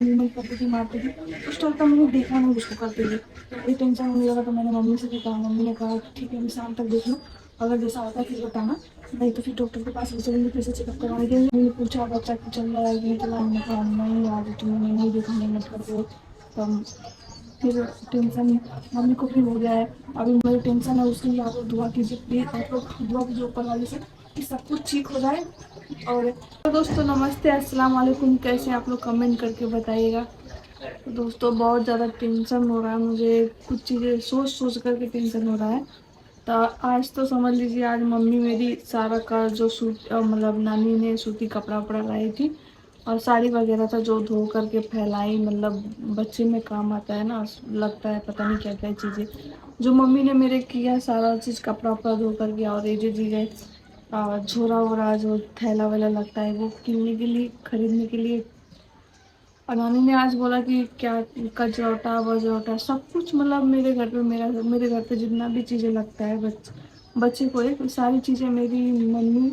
Movement करती थी, मारती थी। उस टाइम का मैंने देखा नहीं उसको करते हुए, ये टेंशन होने लगा तो मैंने मम्मी से भी कहा। मम्मी ने कहा कि ठीक है अभी शाम तक देख लो, अगर जैसा होता है फिर बताना, नहीं तो फिर डॉक्टर के पास ले चलेंगे, फिर से चेकअप करवाएंगे। मैंने पूछा बच्चा की चल रहा है कि नहीं चल रहा है, मैंने कहा नहीं आज तुमने नहीं देखा नहीं करके। तो फिर टेंशन मम्मी को भी हो गया है, अभी मेरी टेंशन है उसके लिए। आप लोग दुआ कीजिए प्लीज, आप लोग दुआ कीजिए ऊपर वाले से कि सब कुछ ठीक हो जाए। और तो दोस्तों नमस्ते, अस्सलाम वालेकुम, कैसे आप लोग कमेंट करके बताइएगा। तो दोस्तों बहुत ज़्यादा टेंशन हो रहा है मुझे, कुछ चीज़ें सोच सोच करके टेंशन हो रहा है। तो आज तो समझ लीजिए आज मम्मी मेरी सारा का जो सूट मतलब नानी ने सूती कपड़ा वपड़ा लाई थी और साड़ी वगैरह था जो धो करके फैलाई, मतलब बच्चे में काम आता है ना, लगता है पता नहीं क्या क्या चीज़ें जो मम्मी ने मेरे किया, सारा चीज़ कपड़ा वपड़ा धो करके। और ये जो चीज़ें झोरा वोरा जो थैला वैला लगता है वो किनने के लिए, खरीदने के लिए। और नानी ने आज बोला कि क्या कजरौटा वजरौटा सब कुछ, मतलब मेरे घर पे जितना भी चीज़ें लगता है बच्चे को, एक सारी चीज़ें मेरी मम्मी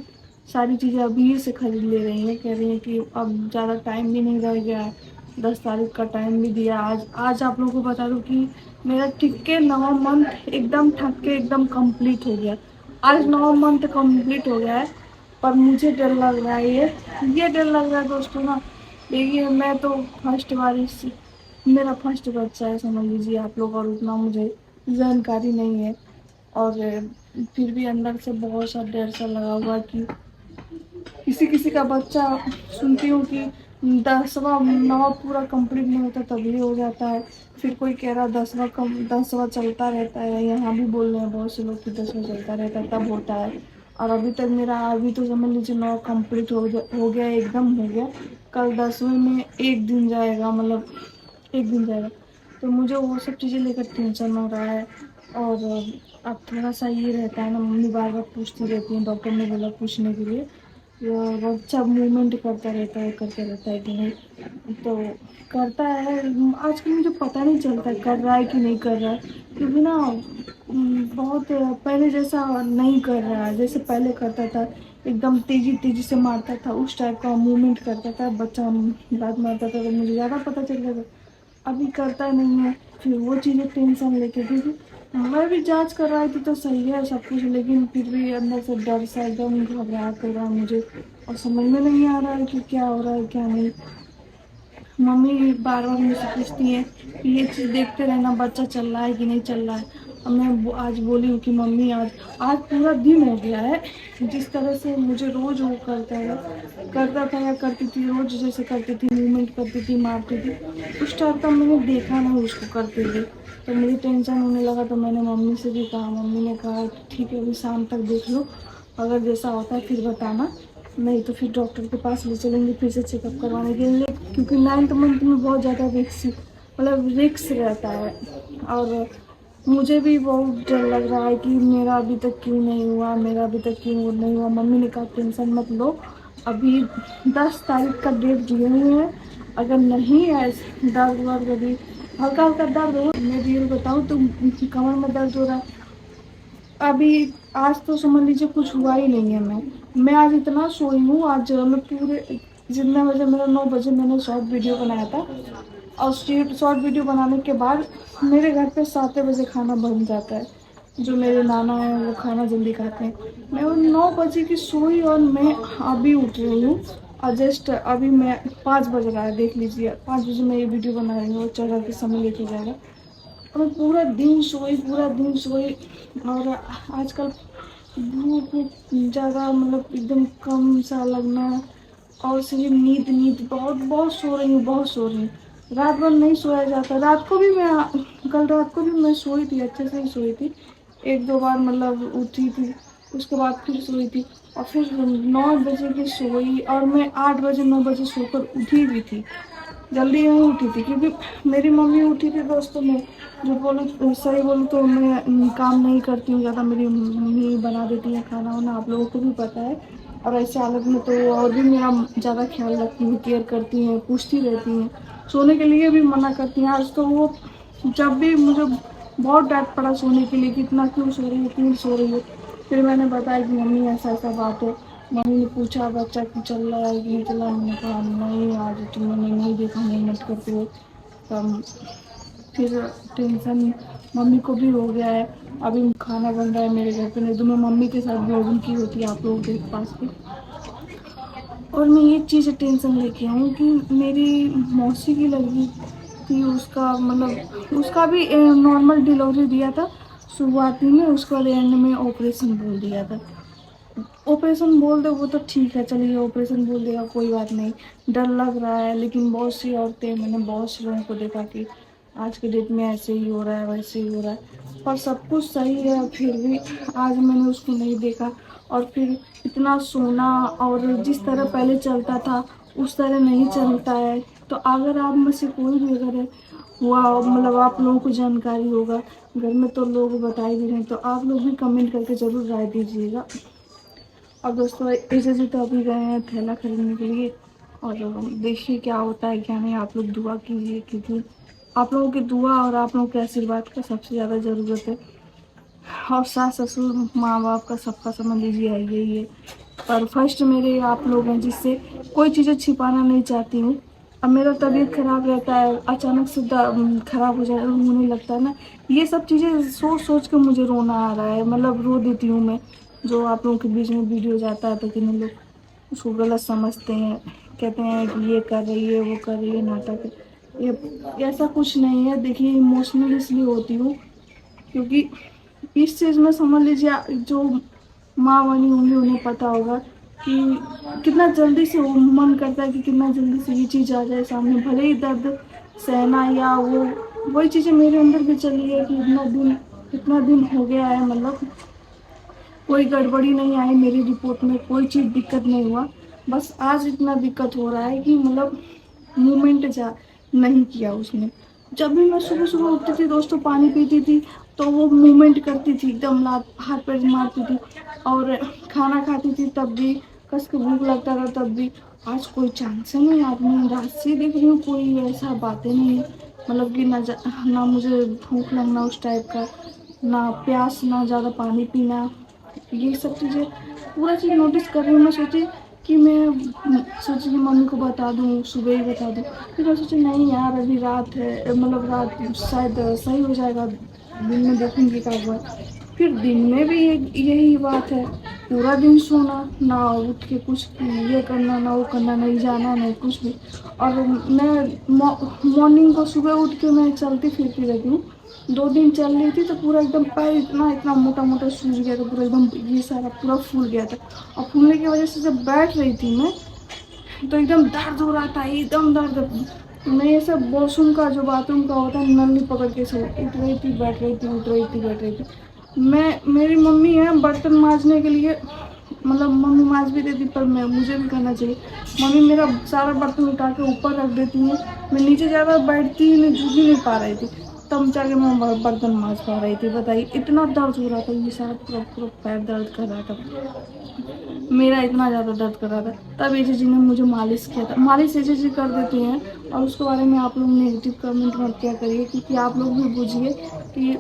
सारी चीज़ें अभी से खरीद ले रही हैं। कह रही हैं कि अब ज़्यादा टाइम भी नहीं रह गया है, 10 तारीख का टाइम भी दिया। आज आप लोगों को बता दूँ कि मेरा टिक के 9 मंथ एकदम ठक के एकदम कंप्लीट हो गया। आज 9 मंथ कंप्लीट हो गया है। पर मुझे डर लग रहा है, ये डर लग रहा है दोस्तों ना। देखिए मैं तो फर्स्ट बार मेरा फर्स्ट बच्चा है समझ लीजिए आप लोग, और उतना मुझे जानकारी नहीं है। और फिर भी अंदर से बहुत सा डर सा लगा हुआ कि किसी किसी का बच्चा सुनती हूँ कि 10वां 9 पूरा कंप्लीट नहीं होता तभी हो जाता है। फिर कोई कह रहा 10वां चलता रहता है, यहाँ भी बोल रहे हैं बहुत से लोग कि 10वां चलता रहता है तब होता है। और अभी तक मेरा अभी तो समझ लीजिए 9 कंप्लीट हो गया, एकदम हो गया। कल 10वें में एक दिन जाएगा, मतलब एक दिन जाएगा। तो मुझे वो सब चीज़ें लेकर टेंशन हो रहा है। और अब थोड़ा सा ये रहता है ना, मम्मी बार बार पूछती रहती है, डॉक्टर ने बोला पूछने के लिए बच्चा मूवमेंट करता रहता है, करता रहता है कि नहीं, तो करता है। आजकल मुझे पता नहीं चलता कर रहा है कि नहीं कर रहा है, क्योंकि ना बहुत पहले जैसा नहीं कर रहा है, जैसे पहले करता था एकदम तेजी तेजी से मारता था, उस टाइप का मूवमेंट करता था बच्चा, लात मारता था तो मुझे ज़्यादा पता चल गया था। अभी करता नहीं है, फिर वो चीज़ें टेंशन लेके, क्योंकि मैं भी जांच करवाई थी तो सही है सब कुछ, लेकिन फिर भी अंदर से डर सा एकदम घबराहट कर रहा है मुझे। और समझ में नहीं आ रहा है कि क्या हो रहा है क्या नहीं। मम्मी बार बार मुझसे पूछती है कि ये चीज़ देखते रहना बच्चा चल रहा है कि नहीं चल रहा है। और मैं आज बोली हूँ कि मम्मी आज आज पूरा दिन हो गया है, जिस तरह से मुझे रोज वो करता था या करती थी, रोज जैसे करती थी, मूवमेंट करती थी, मारती थी, उस टाइप का मैंने देखा नहीं उसको करते हुए। तो मुझे टेंशन होने लगा तो मैंने मम्मी से भी कहा। मम्मी ने कहा ठीक है अभी शाम तक देख लो, अगर जैसा होता है फिर बताना, नहीं तो फिर डॉक्टर के पास ले चलेंगे फिर से चेकअप करवाने के लिए, क्योंकि 9th मंथ में बहुत ज़्यादा रिक्स रहता है। और मुझे भी बहुत डर लग रहा है कि मेरा अभी तक क्यों नहीं हुआ, मेरा अभी तक क्यों नहीं हुआ। मम्मी ने कहा टेंशन मत लो, अभी 10 तारीख का डेट दिए हुए हैं, अगर नहीं है दर्द वर्द, अभी हल्का हल्का दर्द हो, मैं रियल बताऊँ तो कमर में दर्द हो रहा है अभी। आज तो समझ लीजिए कुछ हुआ ही नहीं है। मैं आज इतना सोई हूँ, आज मैं पूरे जितने बजे, मेरा 9 बजे मैंने शॉर्ट वीडियो बनाया था, और शॉर्ट वीडियो बनाने के बाद मेरे घर पे 7 बजे खाना बन जाता है। जो मेरे नाना है वो खाना जल्दी खाते हैं। मैं वो 9 बजे की सोई और मैं अभी उठ रही हूँ, और जस्ट अभी मैं 5 बज रहा है, देख लीजिए 5 बजे मैं ये वीडियो बना रही हूँ, वो चढ़ा के समय लेके जाएगा। और मैं पूरा दिन सोई, पूरा दिन सोई। और आजकल भूख ज़्यादा, मतलब एकदम कम सा लगना, और सिर्फ नींद नींद बहुत बहुत सो रही हूँ, बहुत सो रही हूँ। रात भर नहीं सोया जाता, रात को भी मैं, कल रात को भी मैं सोई थी, अच्छे से ही सोई थी, 1-2 बार मतलब उठी थी, उसके बाद फिर सोई थी। और फिर 9 बजे की सोई, और मैं 8 बजे 9 बजे सोकर उठी भी थी, जल्दी नहीं उठी थी, क्योंकि मेरी मम्मी उठी थी दोस्तों। मैं जो बोलूँ सही बोलूँ तो मैं काम नहीं करती हूँ ज़्यादा, मेरी मम्मी बना देती है खाना वाना, आप लोगों को भी पता है। और ऐसे हालत में तो और भी मेरा ज़्यादा ख्याल रखती हैं, केयर करती हैं, पूछती रहती हैं, सोने के लिए भी मना करती हैं। आज तो वो जब भी मुझे बहुत डांट पड़ा सोने के लिए कि इतना क्यों सो रही है, क्यों सो रही है, फिर मैंने बताया कि मम्मी ऐसा ऐसा बात है। मम्मी ने पूछा बच्चा की चल रहा है कि नहीं चल रहा है, मैंने कहा नहीं आज तो मैंने नहीं देखा मूवमेंट करते हुए। तब फिर टेंशन मम्मी को भी हो गया है। अभी खाना बन रहा है मेरे घर पे, नहीं तो मैं मम्मी के साथ ब्लॉगिंग की होती है आप लोगों के पास भी। और मैं ये चीज़ टेंशन लेके आई हूँ कि मेरी मौसी की लड़की थी, उसका मतलब उसका भी नॉर्मल डिलीवरी दिया था शुरुआती में, उसके बाद एंड में ऑपरेशन बोल दिया था। ऑपरेशन बोल दे वो तो ठीक है, चलिए ऑपरेशन बोल देगा कोई बात नहीं, डर लग रहा है। लेकिन बहुत सी औरतें, मैंने बहुत से लोगों को देखा कि आज के डेट में ऐसे ही हो रहा है वैसे ही हो रहा है, पर सब कुछ सही है फिर भी आज मैंने उसको नहीं देखा। और फिर इतना सोना, और जिस तरह पहले चलता था उस तरह नहीं चलता है। तो अगर आप में से कोई भी अगर हुआ मतलब आप लोगों को जानकारी होगा, घर में तो लोग बताए भी नहीं, तो आप लोग भी कमेंट करके ज़रूर राय दीजिएगा। और दोस्तों ऐसे जी तो अभी गए हैं थैला खरीदने के लिए, और देखिए क्या होता है क्या नहीं। आप लोग दुआ कीजिए, क्योंकि आप लोगों की दुआ और आप लोगों के आशीर्वाद का सबसे ज़्यादा ज़रूरत है। और सास ससुर माँ बाप का सबका समझ लीजिए यही है, पर फर्स्ट मेरे आप लोग हैं जिससे कोई चीज़ें छिपाना नहीं चाहती हूँ। अब मेरा तबीयत खराब रहता है, अचानक से खराब हो जाए होने लगता है ना, ये सब चीज़ें सोच सोच के मुझे रोना आ रहा है, मतलब रो देती हूँ मैं। जो आप लोगों के बीच में वीडियो जाता है तो किन्हीं लोग उसको गलत समझते हैं, कहते हैं कि ये कर रही है वो कर रही है नाटक है। ये ऐसा कुछ नहीं है। देखिए इमोशनल इसलिए होती हूँ क्योंकि इस चीज़ में समझ लीजिए जो माँ बनी होंगी उन्हें पता होगा कि कितना जल्दी से वो मन करता है कि कितना जल्दी से ये चीज़ आ जाए सामने, भले ही दर्द सहना या वो वही चीज़ें मेरे अंदर भी चली है कि इतना दिन हो गया है, मतलब कोई गड़बड़ी नहीं आई मेरी रिपोर्ट में, कोई चीज़ दिक्कत नहीं हुआ। बस आज इतना दिक्कत हो रहा है कि मतलब मूवमेंट जा नहीं किया उसने। जब भी मैं सुबह सुबह उठती थी दोस्तों, पानी पीती थी तो वो मूवमेंट करती थी, एकदम लात हाथ पैर मारती थी। और खाना खाती थी तब भी, कस के भूख लगता था तब भी। आज कोई चांस ही नहीं, आज मैं रात से देख रही हूँ कोई ऐसा बातें नहीं है, मतलब कि ना मुझे भूख लगना उस टाइप का, ना प्यास, ना ज़्यादा पानी पीना, ये सब चीज़ें पूरा चीज़ नोटिस कर रही हूँ। मैं सोची कि मम्मी को बता दूँ, सुबह ही बता दूँ। फिर मैं सोची नहीं यार अभी रात है, मतलब रात शायद सही हो जाएगा, दिन में देखूंगी क्या हुआ। फिर दिन में भी यही बात है, पूरा दिन सोना, ना उठ के कुछ ये करना ना वो करना, नहीं जाना नहीं कुछ भी। और मैं मॉर्निंग को सुबह उठ के मैं चलती फिरती रहती हूँ। 2 दिन चल रही थी तो पूरा एकदम पैर इतना इतना मोटा मोटा सूज गया था, पूरा एकदम ये सारा पूरा फूल गया था। और फूलने की वजह से जब बैठ रही थी मैं तो एकदम दर्द हो रहा था, एकदम दर्द। मैं ये सब वॉशरूम का जो बाथरूम का होता है नल नहीं पकड़ के से उठ रही थी बैठ रही थी, उठ रही थी बैठ रही थी। मेरी मम्मी है बर्तन मांजने के लिए, मतलब मम्मी मांज भी देती पर मैं मुझे भी करना चाहिए। मम्मी मेरा सारा बर्तन उठा के ऊपर रख देती है, मैं नीचे ज़्यादा बैठती ही नहीं, झुक ही नहीं पा रही थी, तब जाके मैं बर्तन मांज पा रही थी। बताइए इतना दर्द हो रहा था, ये सारा पूरा पूरा पैर दर्द कर रहा था, मेरा इतना ज़्यादा दर्द कर रहा था। तब एजे जी ने मुझे मालिश किया था, मालिश एजे जी कर देती हैं। और उसके बारे में आप लोग नेगेटिव कमेंट मत क्या करिए, क्योंकि आप लोग भी बुझिए कि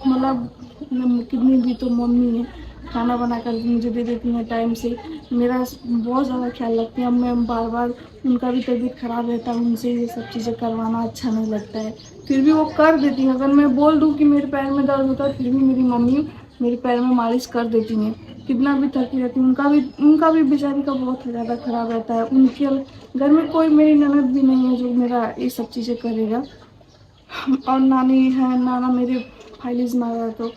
मतलब कितनी भी तो मम्मी है, खाना बना कर मुझे दे देती हैं टाइम से, मेरा बहुत ज़्यादा ख्याल रखती हैं। अब मैं बार बार, उनका भी तबीयत ख़राब रहता है, उनसे ये सब चीज़ें करवाना अच्छा नहीं लगता है, फिर भी वो कर देती हैं। अगर मैं बोल दूँ कि मेरे पैर में दर्द होता है फिर भी मेरी मम्मी मेरे पैर में मालिश कर देती हैं। कितना भी थकी रहती हूँ, उनका भी बेचारी का बहुत ज़्यादा ख़राब रहता है। उनके घर में कोई मेरी ननद भी नहीं है जो मेरा ये सब चीज़ें करेगा। और नानी है, नाना मेरे फाइलिस मारा है, तो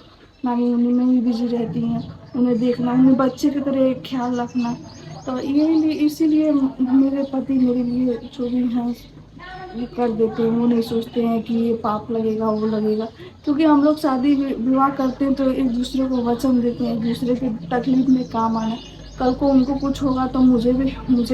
नानी उन्हीं में ही बिजी रहती हैं, उन्हें देखना, उन्हें बच्चे की तरह ख्याल रखना। तो यही इसीलिए मेरे पति मेरे लिए जो भी हैं ये कर देते हैं, वो नहीं सोचते हैं कि ये पाप लगेगा वो लगेगा। क्योंकि हम लोग शादी विवाह करते हैं तो एक दूसरे को वचन देते हैं, एक दूसरे की तकलीफ में काम आना। कल को उनको कुछ होगा तो मुझे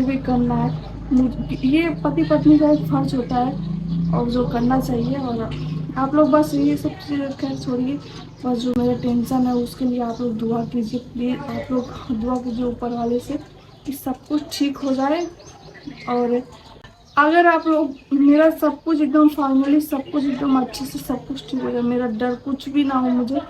भी करना है। ये पति पत्नी का एक फर्ज होता है और जो करना चाहिए। और आप लोग बस ये सब चीज़ें खैर छोड़िए, बस जो मेरा टेंशन है उसके लिए आप लोग दुआ कीजिए प्लीज़। आप लोग दुआ कीजिए ऊपर वाले से कि सब कुछ ठीक हो जाए। और अगर आप लोग मेरा सब कुछ एकदम फाइनली सब कुछ एकदम अच्छे से सब कुछ ठीक हो जाए, मेरा डर कुछ भी ना हो मुझे,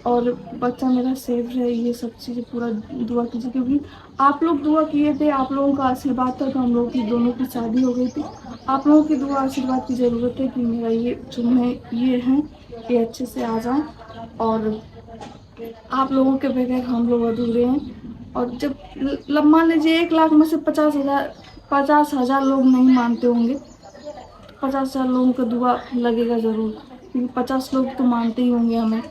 और बच्चा मेरा सेफ रहे, ये सब चीज़ें पूरा दुआ कीजिए, क्योंकि आप लोग दुआ किए थे, आप लोगों का आशीर्वाद था तो हम लोगों की दोनों की शादी हो गई थी। आप लोगों की दुआ आशीर्वाद की ज़रूरत है कि मेरा ये जो मैं ये हैं ये अच्छे से आ जाएं, और आप लोगों के बगैर हम लोग अधूरे हैं। और जब मान लीजिए 1 लाख में से 50,000 लोग नहीं मानते होंगे, 50,000 लोगों का दुआ लगेगा ज़रूर, क्योंकि 50 लोग तो मानते ही होंगे हमें।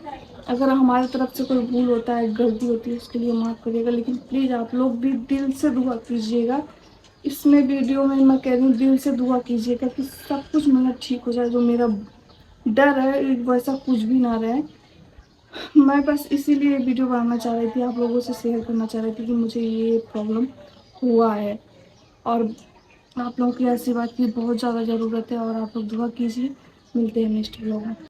अगर हमारी तरफ से कोई भूल होता है, गलती होती है, उसके लिए माफ़ करिएगा, लेकिन प्लीज़ आप लोग भी दिल से दुआ कीजिएगा। इसमें वीडियो में मैं कह रही हूँ, दिल से दुआ कीजिएगा कि सब कुछ मेरा ठीक हो जाए। जो मेरा डर है वैसा कुछ भी ना रहे। मैं बस इसीलिए वीडियो बनाना चाह रही थी, आप लोगों से शेयर करना चाह रही थी कि मुझे ये प्रॉब्लम हुआ है, और आप लोगों की आशीर्वाद की बहुत ज़्यादा ज़रूरत है, और आप लोग दुआ कीजिए। मिलते हैं नेक्स्ट व्लॉग में।